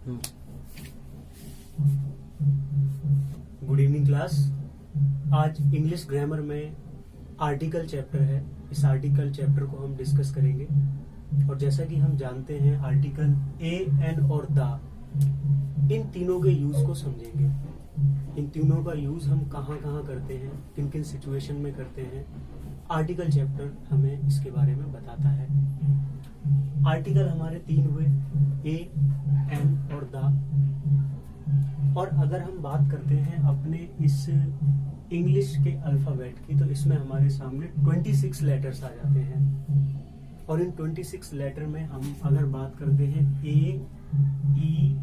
Good evening class. आज English grammar में article chapter है। इस आर्टिकल चैप्टर को हम डिस्कस करेंगे और जैसा कि हम जानते हैं आर्टिकल ए, एन और द, इन तीनों के यूज को समझेंगे। इन तीनों का यूज हम कहाँ कहाँ करते हैं, किन किन सिचुएशन में करते हैं, आर्टिकल चैप्टर हमें इसके बारे में बताता है। आर्टिकल हमारे तीन हुए, ए, एन और द। और अगर हम बात करते हैं अपने इस इंग्लिश के अल्फाबेट की, तो इसमें हमारे सामने 26 लेटर्स आ जाते हैं। और इन 26 लेटर में हम अगर बात करते हैं ए, ई,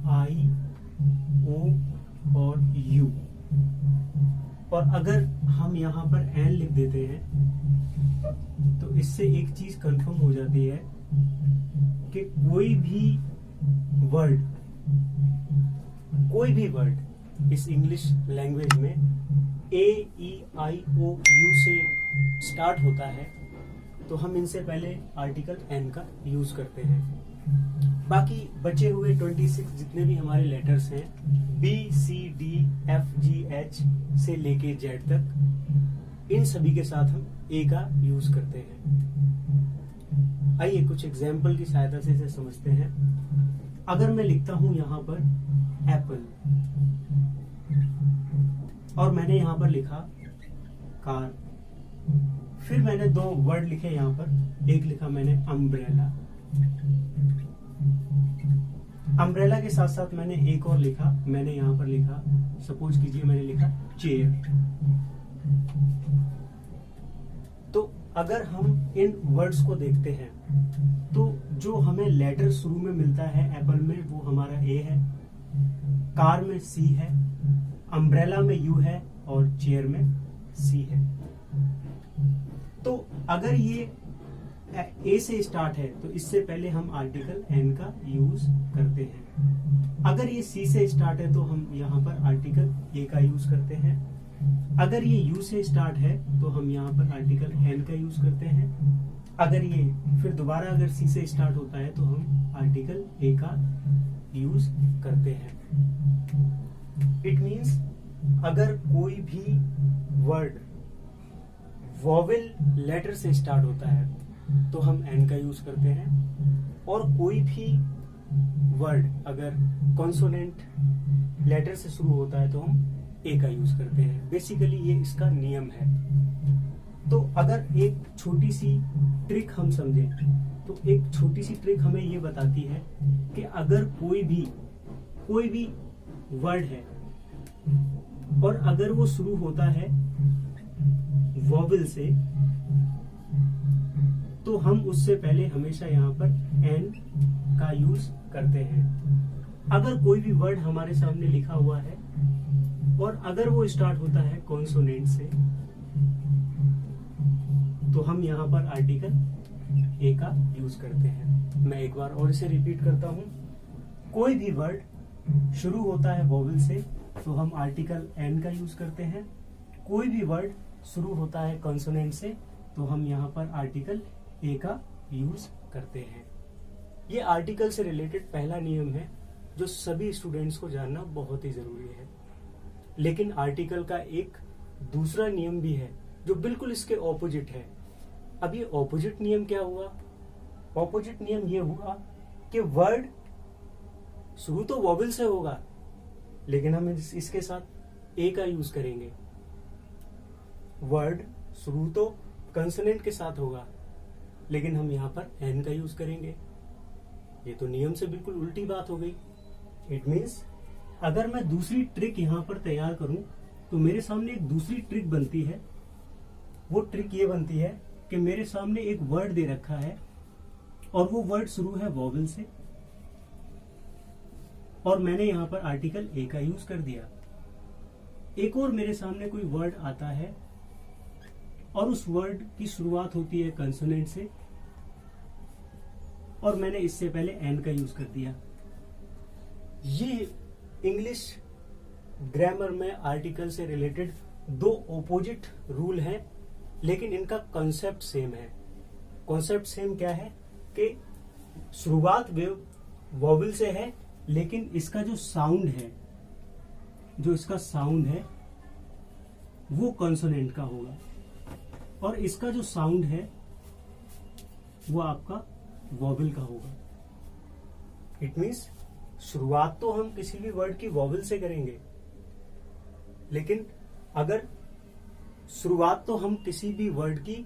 आई, ओ और यू, और अगर हम यहाँ पर एन लिख देते हैं तो इससे एक चीज कंफर्म हो जाती है कि कोई भी वर्ड इस इंग्लिश लैंग्वेज में ए, ई, आई, ओ, यू से स्टार्ट होता है तो हम इनसे पहले आर्टिकल एन का यूज करते हैं। बाकी बचे हुए 26 जितने भी हमारे लेटर्स हैं, बी, सी, डी, एफ, जी, एच से लेके जेड तक, इन सभी के साथ हम ए का यूज करते हैं। आइए कुछ एग्जाम्पल की सहायता से इसे समझते हैं। अगर मैं लिखता हूं यहां पर एप्पल और मैंने यहां पर लिखा कार, फिर मैंने दो वर्ड लिखे यहां पर, एक लिखा मैंने अम्ब्रेला। अम्ब्रेला के साथ साथ मैंने एक और लिखा, मैंने यहां पर लिखा, सपोज कीजिए मैंने लिखा चेयर। तो अगर हम इन वर्ड्स को देखते हैं तो जो हमें लेटर शुरू में मिलता है एप्पल में, वो हमारा ए है, कार में सी है, अम्ब्रेला में यू है और चेयर में सी है। तो अगर ये ए से स्टार्ट है तो इससे पहले हम आर्टिकल एन का यूज करते हैं। अगर ये सी से स्टार्ट है तो हम यहाँ पर आर्टिकल ए का यूज करते हैं। अगर ये यू से स्टार्ट है तो हम यहाँ पर आर्टिकल एन का यूज करते हैं। अगर ये फिर दोबारा अगर सी से स्टार्ट होता है तो हम आर्टिकल ए का यूज करते हैं। इट मीन्स अगर कोई भी वर्ड वॉवेल लेटर से स्टार्ट होता है तो हम एन का यूज करते हैं, और कोई भी वर्ड अगर कॉन्सोनेंट लेटर से शुरू होता है तो हम ए का यूज करते हैं। बेसिकली ये इसका नियम है। तो अगर एक छोटी सी ट्रिक हम समझें तो एक छोटी सी ट्रिक हमें ये बताती है कि अगर कोई भी वर्ड है और अगर वो शुरू होता है वॉवेल से, तो हम उससे पहले हमेशा यहाँ पर एन का यूज करते हैं। अगर कोई भी वर्ड हमारे सामने लिखा हुआ है और अगर वो स्टार्ट होता है कॉन्सोनेंट से, तो हम यहाँ पर आर्टिकल ए का यूज करते हैं। मैं एक बार और इसे रिपीट करता हूं। कोई भी वर्ड शुरू होता है वॉवेल से तो हम आर्टिकल एन का यूज करते हैं। कोई भी वर्ड शुरू होता है कॉन्सोनेंट से तो हम यहाँ पर आर्टिकल ए का यूज करते हैं। ये आर्टिकल से रिलेटेड पहला नियम है जो सभी स्टूडेंट्स को जानना बहुत ही जरूरी है। लेकिन आर्टिकल का एक दूसरा नियम भी है जो बिल्कुल इसके ऑपोजिट है। अब ये ऑपोजिट नियम क्या हुआ? ऑपोजिट नियम ये हुआ कि वर्ड शुरू तो वॉवेल से होगा लेकिन हम इसके साथ ए का यूज करेंगे। वर्ड शुरू तो कंसोनेंट के साथ होगा लेकिन हम यहाँ पर एन का यूज करेंगे। ये तो नियम से बिल्कुल उल्टी बात हो गई। इट मीन्स अगर मैं दूसरी ट्रिक यहाँ पर तैयार करूं तो मेरे सामने एक दूसरी ट्रिक बनती है। वो ट्रिक ये बनती है कि मेरे सामने एक वर्ड दे रखा है और वो वर्ड शुरू है वॉवेल से और मैंने यहाँ पर आर्टिकल ए का यूज कर दिया। एक और मेरे सामने कोई वर्ड आता है और उस वर्ड की शुरुआत होती है कंसोनेंट से और मैंने इससे पहले एन का यूज कर दिया। ये इंग्लिश ग्रामर में आर्टिकल से रिलेटेड दो ऑपोजिट रूल हैं, लेकिन इनका कॉन्सेप्ट सेम है। कॉन्सेप्ट सेम क्या है कि शुरुआत वॉवेल से है लेकिन इसका जो साउंड है वो कॉन्सोनेंट का होगा, और इसका जो साउंड है वो आपका वॉवल का होगा। इट मीन्स शुरुआत तो हम किसी भी वर्ड की वॉवल से करेंगे, लेकिन अगर शुरुआत तो हम किसी भी वर्ड की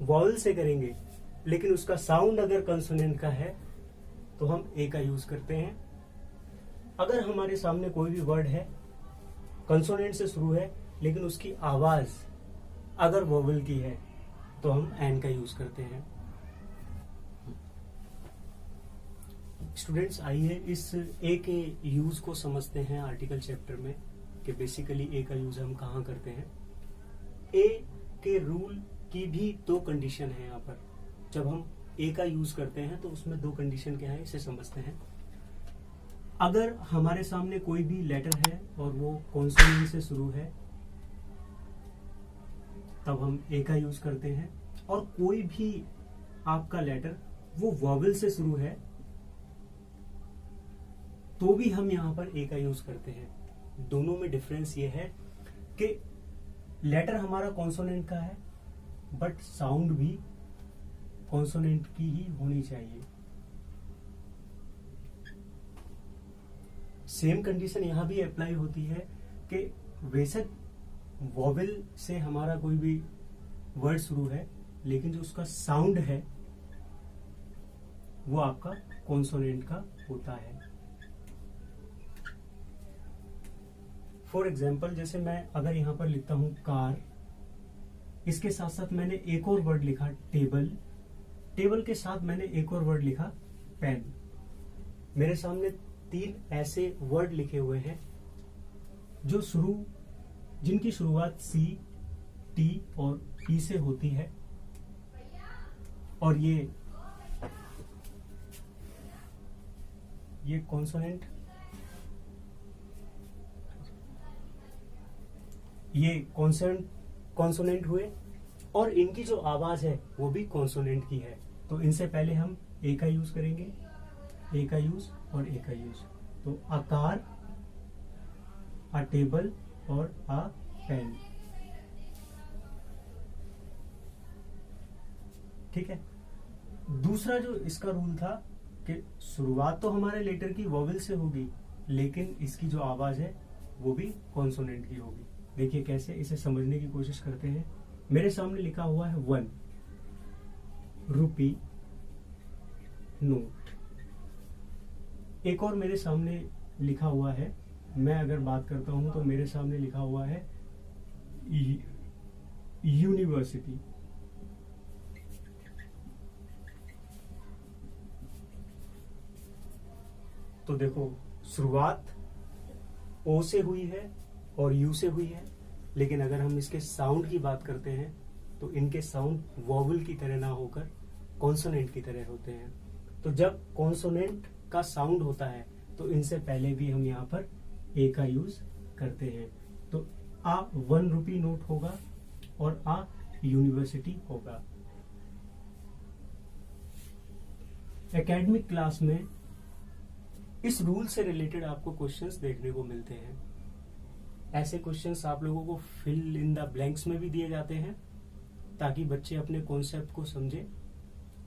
वॉवल से करेंगे, लेकिन उसका साउंड अगर कंसोनेंट का है तो हम ए का यूज करते हैं। अगर हमारे सामने कोई भी वर्ड है कंसोनेंट से शुरू है लेकिन उसकी आवाज अगर वॉवल की है तो हम एन का यूज करते हैं। स्टूडेंट्स, आइए इस ए के यूज को समझते हैं आर्टिकल चैप्टर में, कि बेसिकली ए का यूज हम कहाँ करते हैं। ए के रूल की भी दो कंडीशन है यहाँ पर। जब हम ए का यूज करते हैं तो उसमें दो कंडीशन क्या है, इसे समझते हैं। अगर हमारे सामने कोई भी लेटर है और वो कॉन्सोनेंट से शुरू है तब हम ए का यूज करते हैं, और कोई भी आपका लेटर वो वॉवल से शुरू है तो भी हम यहां पर ए का यूज करते हैं। दोनों में डिफरेंस ये है कि लेटर हमारा कॉन्सोनेंट का है बट साउंड भी कॉन्सोनेंट की ही होनी चाहिए। सेम कंडीशन यहां भी अप्लाई होती है कि बेशक वॉवल से हमारा कोई भी वर्ड शुरू है लेकिन जो उसका साउंड है वो आपका कॉन्सोनेंट का होता है। फॉर एग्जाम्पल, जैसे मैं अगर यहां पर लिखता हूं कार, इसके साथ साथ मैंने एक और वर्ड लिखा टेबल, टेबल के साथ मैंने एक और वर्ड लिखा पेन। मेरे सामने तीन ऐसे वर्ड लिखे हुए हैं जिनकी शुरुआत सी, टी और पी से होती है, और ये कॉन्सोनेंट, ये कॉन्सोनेंट हुए, और इनकी जो आवाज है वो भी कॉन्सोनेंट की है। तो इनसे पहले हम ए का यूज करेंगे, ए का यूज और ए का यूज। तो अ कार, अ टेबल और अ पेन। ठीक है। दूसरा जो इसका रूल था कि शुरुआत तो हमारे लेटर की वॉवल से होगी लेकिन इसकी जो आवाज है वो भी कॉन्सोनेंट की होगी। देखिए कैसे, इसे समझने की कोशिश करते हैं। मेरे सामने लिखा हुआ है 1 रुपी नोट। एक और मेरे सामने लिखा हुआ है, मैं अगर बात करता हूं तो मेरे सामने लिखा हुआ है यूनिवर्सिटी। तो देखो, शुरुआत ओ से हुई है और यू से हुई है, लेकिन अगर हम इसके साउंड की बात करते हैं तो इनके साउंड वॉवल की तरह ना होकर कॉन्सोनेंट की तरह होते हैं। तो जब कॉन्सोनेंट का साउंड होता है तो इनसे पहले भी हम यहाँ पर ए का यूज करते हैं। तो आ 1 रुपी नोट होगा और आ यूनिवर्सिटी होगा। एकेडमिक क्लास में इस रूल से रिलेटेड आपको क्वेश्चंस देखने को मिलते हैं। ऐसे क्वेश्चंस आप लोगों को फिल इन द ब्लैंक्स में भी दिए जाते हैं ताकि बच्चे अपने कॉन्सेप्ट को समझें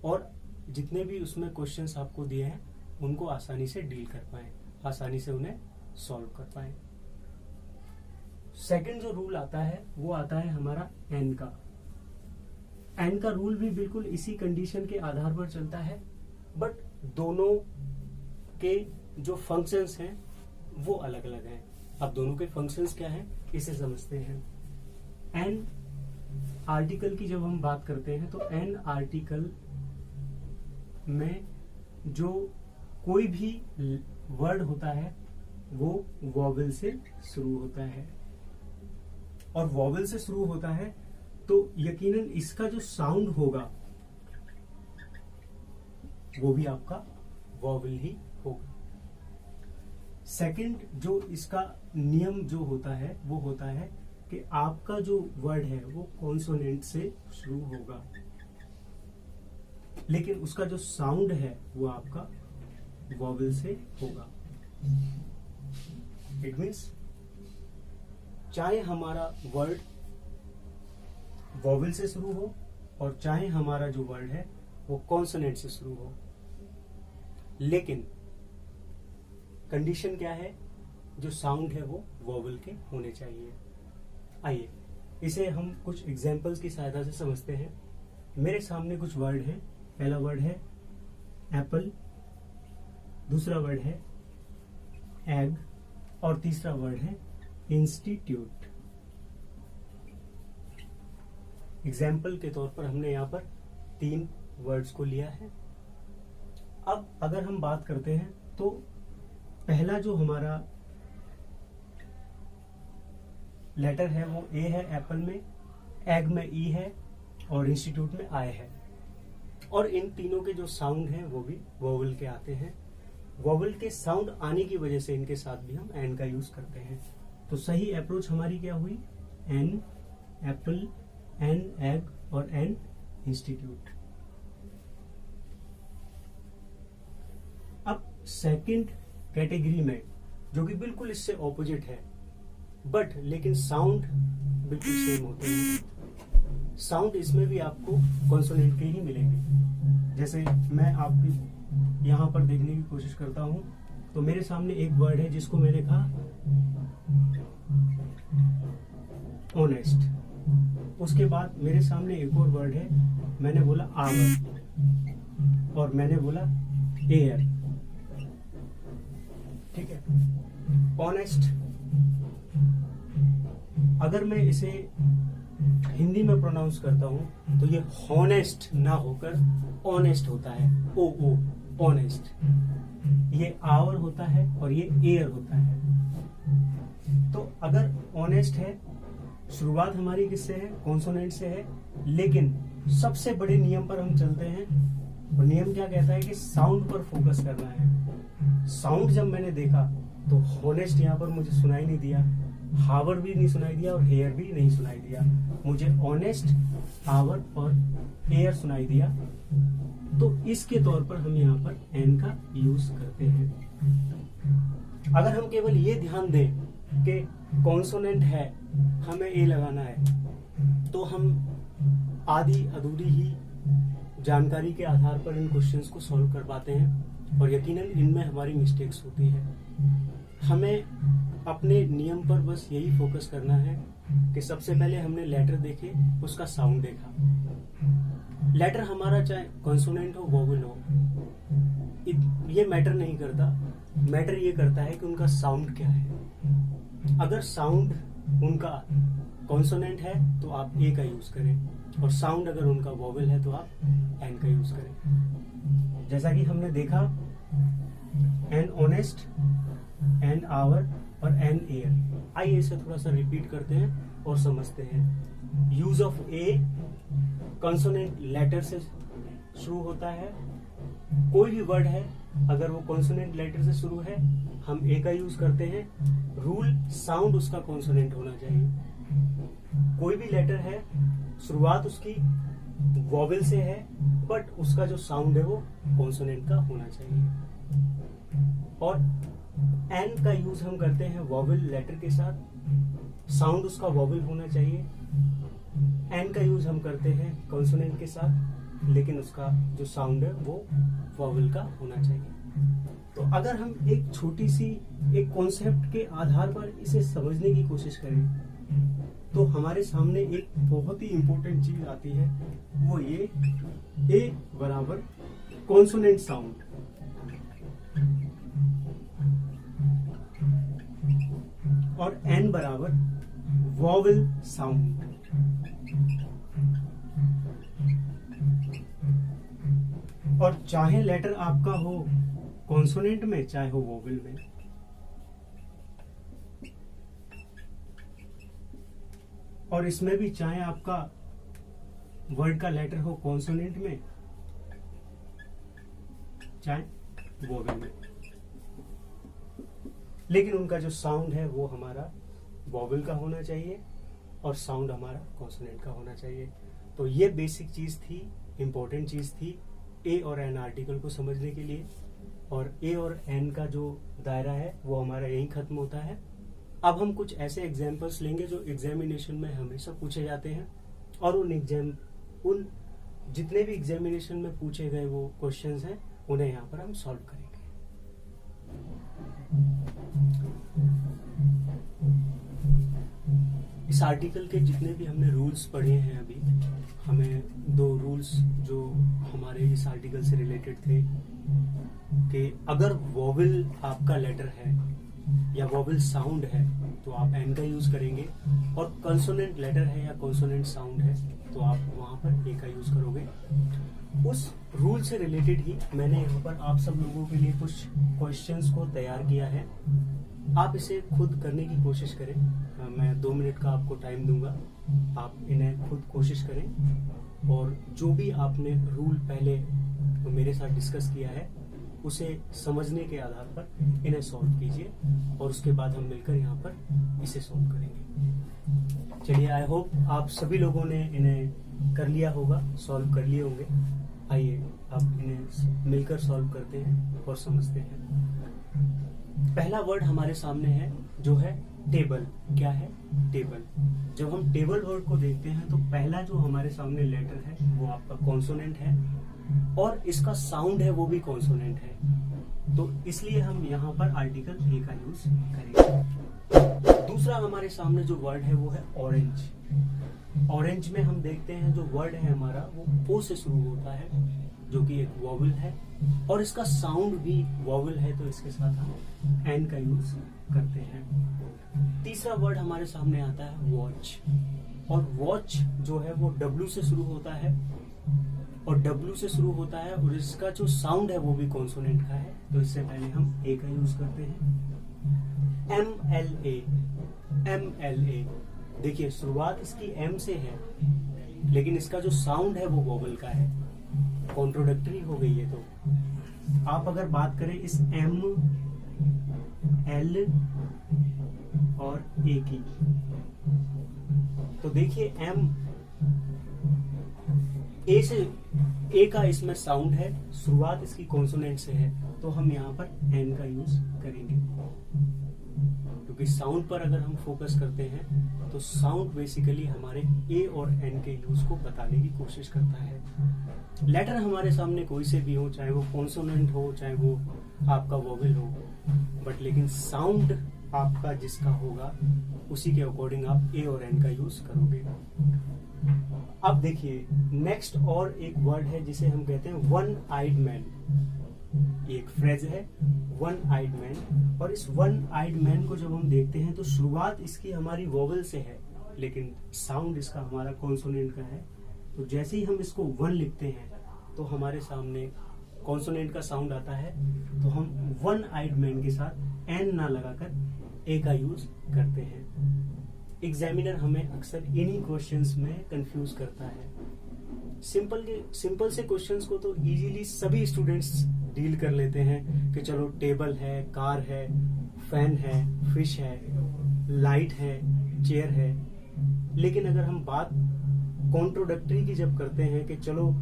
और जितने भी उसमें क्वेश्चंस आपको दिए हैं उनको आसानी से डील कर पाएं, आसानी से उन्हें सॉल्व कर पाएं। सेकंड जो रूल आता है वो आता है हमारा एन का। एन का रूल भी बिल्कुल इसी कंडीशन के आधार पर चलता है, बट दोनों के जो फंक्शंस हैं वो अलग अलग हैं। अब दोनों के फंक्शंस क्या हैं इसे समझते हैं। एन आर्टिकल की जब हम बात करते हैं तो एन आर्टिकल में जो कोई भी वर्ड होता है वो वॉवल से शुरू होता है, और वॉवल से शुरू होता है तो यकीनन इसका जो साउंड होगा वो भी आपका वॉवल ही होगा। सेकंड जो इसका नियम जो होता है वो होता है कि आपका जो वर्ड है वो कॉन्सोनेंट से शुरू होगा, लेकिन उसका जो साउंड है वो आपका वॉवल से होगा। इट मीन्स चाहे हमारा वर्ड वॉवल से शुरू हो और चाहे हमारा जो वर्ड है वो कॉन्सोनेंट से शुरू हो, लेकिन कंडीशन क्या है, जो साउंड है वो वॉवल के होने चाहिए। आइए इसे हम कुछ एग्जाम्पल्स की सहायता से समझते हैं। मेरे सामने कुछ वर्ड हैं। पहला वर्ड है एप्पल, दूसरा वर्ड है एग और तीसरा वर्ड है इंस्टीट्यूट। एग्जाम्पल के तौर पर हमने यहाँ पर 3 वर्ड्स को लिया है। अब अगर हम बात करते हैं तो पहला जो हमारा लेटर है वो ए है एप्पल में, एग में ई है और इंस्टीट्यूट में आई है। और इन तीनों के जो साउंड हैं वो भी वोवल के आते हैं। वोवल के साउंड आने की वजह से इनके साथ भी हम एन का यूज करते हैं। तो सही अप्रोच हमारी क्या हुई, एन एप्पल, एन एग और एन इंस्टीट्यूट। अब सेकंड कैटेगरी में जो कि बिल्कुल इससे ऑपोजिट है, बट लेकिन साउंड बिल्कुल सेम होते हैं। साउंड इसमें भी आपको कॉन्सोनेंट के ही मिलेंगे। जैसे मैं आपकी यहां पर देखने की कोशिश करता हूं तो मेरे सामने एक वर्ड है जिसको मैंने कहा ऑनेस्ट। उसके बाद मेरे सामने एक और वर्ड है, मैंने बोला आवर और मैंने बोला एयर। ठीक है, ऑनेस्ट अगर मैं इसे हिंदी में प्रोनाउंस करता हूं तो ये हॉनेस्ट ना होकर ऑनेस्ट होता है, ओ ओ ऑनेस्ट। ये आवर होता है और ये एयर होता है। तो अगर ऑनेस्ट है, शुरुआत हमारी किससे है, कॉन्सोनेंट से है, लेकिन सबसे बड़े नियम पर हम चलते हैं और नियम क्या कहता है कि साउंड पर फोकस करना है। साउंड जब मैंने देखा तो हॉनेस्ट यहाँ पर मुझे सुनाई नहीं दिया, हावर भी नहीं सुनाई दिया और हेयर भी नहीं सुनाई दिया, मुझे ऑनेस्ट, आवर और एयर सुनाई दिया। तो इसके तौर पर हम यहाँ पर एन का यूज करते हैं। अगर हम केवल ये ध्यान दें कि कॉन्सोनेंट है, हमें ए लगाना है, तो हम आधी अधूरी ही जानकारी के आधार पर इन क्वेश्चंस को सॉल्व कर पाते हैं और यकीनन इनमें हमारी मिस्टेक्स होती है। हमें अपने नियम पर बस यही फोकस करना है कि सबसे पहले हमने लेटर देखे, उसका साउंड देखा। लेटर हमारा चाहे कॉन्सोनेंट हो, वोवेल हो, ये मैटर नहीं करता। मैटर ये करता है कि उनका साउंड क्या है। अगर साउंड उनका कॉन्सोनेंट है तो आप ए का यूज करें और साउंड अगर उनका वोवेल है तो आप एन का यूज करें। जैसा कि हमने देखा, एन ऑनेस्ट, एन आवर और एन एयर। आइए इसे थोड़ा सा रिपीट करते हैं और समझते हैं। Use of a, consonant letter से शुरू होता है। कोई भी वर्ड है अगर वो कॉन्सोनेंट लेटर से शुरू है हम ए का यूज करते हैं। रूल, साउंड उसका कॉन्सोनेंट होना चाहिए। कोई भी लेटर है शुरुआत उसकी वॉवेल से है बट उसका जो साउंड है वो कॉन्सोनेंट का होना चाहिए। और एन का यूज हम करते हैं वॉवेल लेटर के साथ, साउंड उसका वॉवेल होना चाहिए। एन का यूज हम करते हैं कॉन्सोनेंट के साथ, लेकिन उसका जो साउंड है वो वॉवेल का होना चाहिए। तो अगर हम एक छोटी सी एक कॉन्सेप्ट के आधार पर इसे समझने की कोशिश करें तो हमारे सामने एक बहुत ही इंपॉर्टेंट चीज आती है, वो ये ए बराबर कॉन्सोनेंट साउंड और एन बराबर वॉवेल साउंड। और चाहे लेटर आपका हो कॉन्सोनेंट में चाहे हो वोवेल में, और इसमें भी चाहे आपका वर्ड का लेटर हो कॉन्सोनेंट में चाहे वोवेल में, लेकिन उनका जो साउंड है वो हमारा वोवेल का होना चाहिए और साउंड हमारा कॉन्सोनेंट का होना चाहिए। तो ये बेसिक चीज थी, इंपॉर्टेंट चीज थी ए और एन आर्टिकल को समझने के लिए। और ए और एन का जो दायरा है वो हमारा यहीं खत्म होता है। अब हम कुछ ऐसे एग्जाम्पल्स लेंगे जो एग्जामिनेशन में हमेशा पूछे जाते हैं, और उन जितने भी एग्जामिनेशन में पूछे गए वो क्वेश्चंस हैं उन्हें यहाँ पर हम सॉल्व करेंगे। इस आर्टिकल के जितने भी हमने रूल्स पढ़े हैं अभी, हमें 2 रूल्स जो हमारे इस आर्टिकल से रिलेटेड थे कि अगर वोवेल आपका लेटर है या वोवेल साउंड है तो आप एन का यूज करेंगे, और कंसोनेंट लेटर है या कंसोनेंट साउंड है तो आप वहां पर ए का यूज करोगे। उस रूल से रिलेटेड ही मैंने यहाँ पर आप सब लोगों के लिए कुछ क्वेश्चंस को तैयार किया है। आप इसे खुद करने की कोशिश करें। मैं 2 मिनट का आपको टाइम दूंगा, आप इन्हें खुद कोशिश करें, और जो भी आपने रूल पहले मेरे साथ डिस्कस किया है उसे समझने के आधार पर इन्हें सॉल्व कीजिए, और उसके बाद हम मिलकर यहाँ पर इसे सॉल्व करेंगे। चलिए, आई होप आप सभी लोगों ने इन्हें कर लिया होगा, सॉल्व कर लिए होंगे। आइए अब इन्हें मिलकर सॉल्व करते हैं और समझते हैं। पहला वर्ड हमारे सामने है जो है टेबल। क्या है? टेबल। जब हम टेबल वर्ड को देखते हैं तो पहला जो हमारे सामने लेटर है वो आपका कॉन्सोनेंट है, और इसका साउंड है वो भी कॉन्सोनेंट है, तो इसलिए हम यहाँ पर आर्टिकल ए का यूज करेंगे। दूसरा हमारे सामने जो वर्ड है वो है ऑरेंज। ऑरेंज में हम देखते हैं जो वर्ड है हमारा वो ओ से शुरू होता है, जो कि एक वोवेल है, और इसका साउंड भी वोवेल है, तो इसके साथ हम एन का यूज करते हैं। तीसरा वर्ड हमारे सामने आता है वॉच, और वॉच जो है वो डब्ल्यू से शुरू होता है, और डब्ल्यू से शुरू होता है, और इसका जो साउंड है वो भी कॉन्सोनेंट का है, तो इससे पहले हम ए का यूज करते हैं। MLA, देखिए शुरुआत इसकी एम से है, लेकिन इसका जो साउंड है वो वोवेल का है, कॉन्ट्रोडक्टरी हो गई है। तो आप अगर बात करें इस एम, एल और ए की, तो देखिए ए का इसमें साउंड है, शुरुआत इसकी कॉन्सोनेंट से है, तो हम यहाँ पर एन का यूज करेंगे, क्योंकि साउंड पर अगर हम फोकस करते हैं तो साउंड बेसिकली हमारे ए और एन के यूज को बताने की कोशिश करता है। लेटर हमारे सामने कोई से भी हो, चाहे वो कॉन्सोनेंट हो चाहे वो आपका वोवेल हो, बट लेकिन साउंड आपका जिसका होगा उसी के अकॉर्डिंग आप ए और एन का यूज करोगे। अब देखिए नेक्स्ट और एक वर्ड है जिसे हम कहते हैं वन आइड मैन। ये एक फ्रेज है, वन आइड मैन, और इस वन आइड मैन को जब हम देखते हैं तो शुरुआत इसकी हमारी वोवेल से है, लेकिन साउंड इसका हमारा कॉन्सोनेंट का है। तो जैसे ही हम इसको वन लिखते हैं तो हमारे सामने कॉन्सोनेंट का साउंड आता है, तो हम वन आइड मैन के साथ एन ना लगाकर ए का यूज करते हैं। एग्जामिनर हमें अक्सर इन्हीं क्वेश्चंस में कंफ्यूज करता है। सिंपल से क्वेश्चंस को तो इजीली सभी स्टूडेंट्स डील कर लेते हैं कि चलो टेबल है, कार है, फैन है, फिश है, लाइट है, चेयर है, लेकिन अगर हम बात कॉन्ट्रोडक्टरी की जब करते हैं कि चलो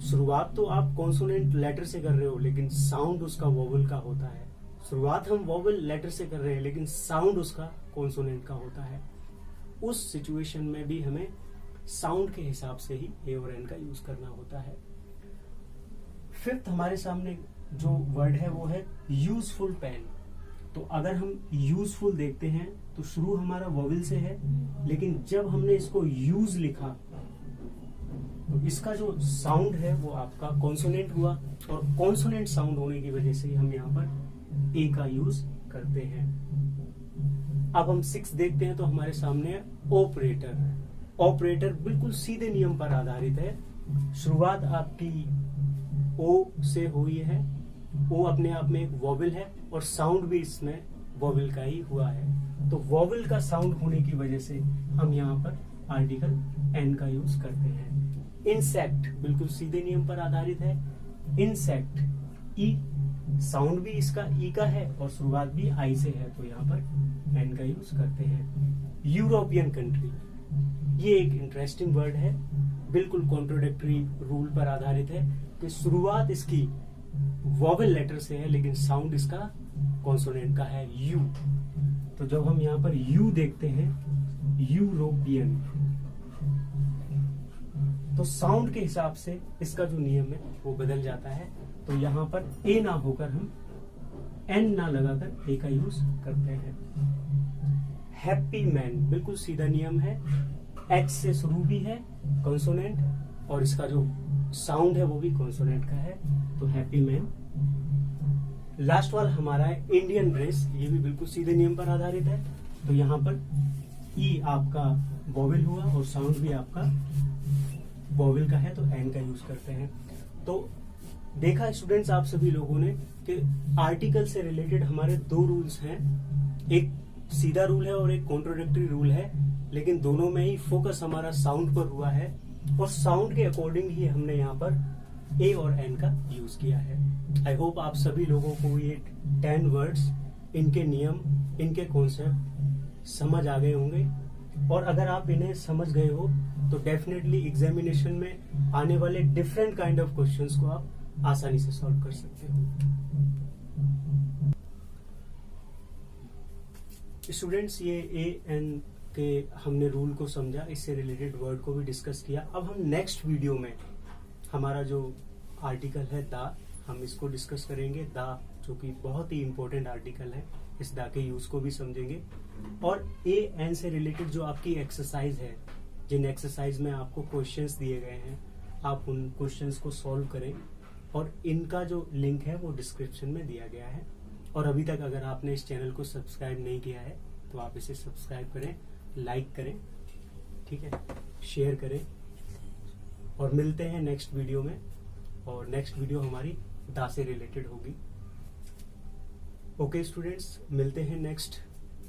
शुरुआत तो आप कॉन्सोनेंट लेटर से कर रहे हो लेकिन साउंड उसका वोवेल का होता है, शुरुआत हम वोवेल लेटर से कर रहे हैं लेकिन साउंड उसका कॉन्सोनेंट का होता है, उस सिचुएशन में भी हमें साउंड के हिसाब से ही ए और एन का यूज करना होता है। फिफ्थ हमारे सामने जो वर्ड है वो है यूजफुल पेन। तो अगर हम यूजफुल देखते हैं तो शुरू हमारा वोवेल से है, लेकिन जब हमने इसको यूज लिखा तो इसका जो साउंड है वो आपका कॉन्सोनेंट हुआ, और कॉन्सोनेंट साउंड होने की वजह से हम यहाँ पर ए का यूज करते हैं। अब हम 6 देखते हैं तो हमारे सामने है ऑपरेटर। ऑपरेटर बिल्कुल सीधे नियम पर आधारित है, शुरुआत आपकी ओ से हुई है, ओ अपने आप में एक वोवेल है और साउंड भी इसमें वोवेल का ही हुआ है, तो वोवेल का साउंड होने की वजह से हम यहाँ पर आर्टिकल एन का यूज करते हैं। इंसेक्ट बिल्कुल सीधे नियम पर आधारित है, इंसेक्ट ई, साउंड भी इसका ई का है और शुरुआत भी आई से है, तो यहाँ पर एन का यूज करते हैं। यूरोपियन कंट्री, ये एक इंटरेस्टिंग वर्ड है, बिल्कुल कॉन्ट्रोडक्टरी रूल पर आधारित है कि शुरुआत इसकी वॉवेल लेटर से है, लेकिन साउंड इसका कॉन्सोनेंट का है, यू। तो जब हम यहाँ पर यू देखते हैं, यूरोपियन, तो साउंड के हिसाब से इसका जो नियम है वो बदल जाता है। तो यहाँ पर ए ना होकर हम एन ना लगाकर ए का यूज करते हैं। हैप्पी मैन, बिल्कुल सीधा नियम है, एच से शुरू भी है कॉन्सोनेंट, और इसका जो साउंड है वो भी कॉन्सोनेंट का है, तो हैप्पी मैन। लास्ट वाला हमारा है इंडियन ड्रेस, ये भी बिल्कुल सीधे नियम पर आधारित है। तो यहाँ पर ई आपका वॉवेल हुआ और साउंड भी आपका वॉवेल का है, तो एन का यूज करते हैं। तो देखा स्टूडेंट्स आप सभी लोगों ने कि आर्टिकल से रिलेटेड हमारे दो रूल्स हैं, एक सीधा रूल है और एक कॉन्ट्रोडिक्टरी रूल है, लेकिन दोनों में ही फोकस हमारा साउंड पर हुआ है, और साउंड के अकॉर्डिंग ही हमने यहाँ पर ए और एन का यूज किया है। आई होप आप सभी लोगों को ये 10 वर्ड्स, इनके नियम, इनके कॉन्सेप्ट समझ आ गए होंगे, और अगर आप इन्हें समझ गए हो तो डेफिनेटली एग्जामिनेशन में आने वाले डिफरेंट काइंड ऑफ क्वेश्चंस को आप आसानी से सॉल्व कर सकते हो। स्टूडेंट्स, ये ए एन के हमने रूल को समझा, इससे रिलेटेड वर्ड को भी डिस्कस किया। अब हम नेक्स्ट वीडियो में हमारा जो आर्टिकल है दा, हम इसको डिस्कस करेंगे, दा जो कि बहुत ही इंपॉर्टेंट आर्टिकल है, इस दा के यूज को भी समझेंगे। और ए एन से रिलेटेड जो आपकी एक्सरसाइज है, जिन एक्सरसाइज में आपको क्वेश्चंस दिए गए हैं, आप उन क्वेश्चंस को सॉल्व करें, और इनका जो लिंक है वो डिस्क्रिप्शन में दिया गया है। और अभी तक अगर आपने इस चैनल को सब्सक्राइब नहीं किया है तो आप इसे सब्सक्राइब करें, लाइक करें, ठीक है, शेयर करें, और मिलते हैं नेक्स्ट वीडियो में। और नेक्स्ट वीडियो हमारी दा से रिलेटेड होगी। ओके स्टूडेंट्स, मिलते हैं नेक्स्ट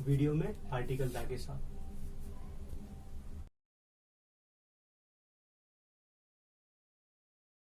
वीडियो में आर्टिकल दा के साथ।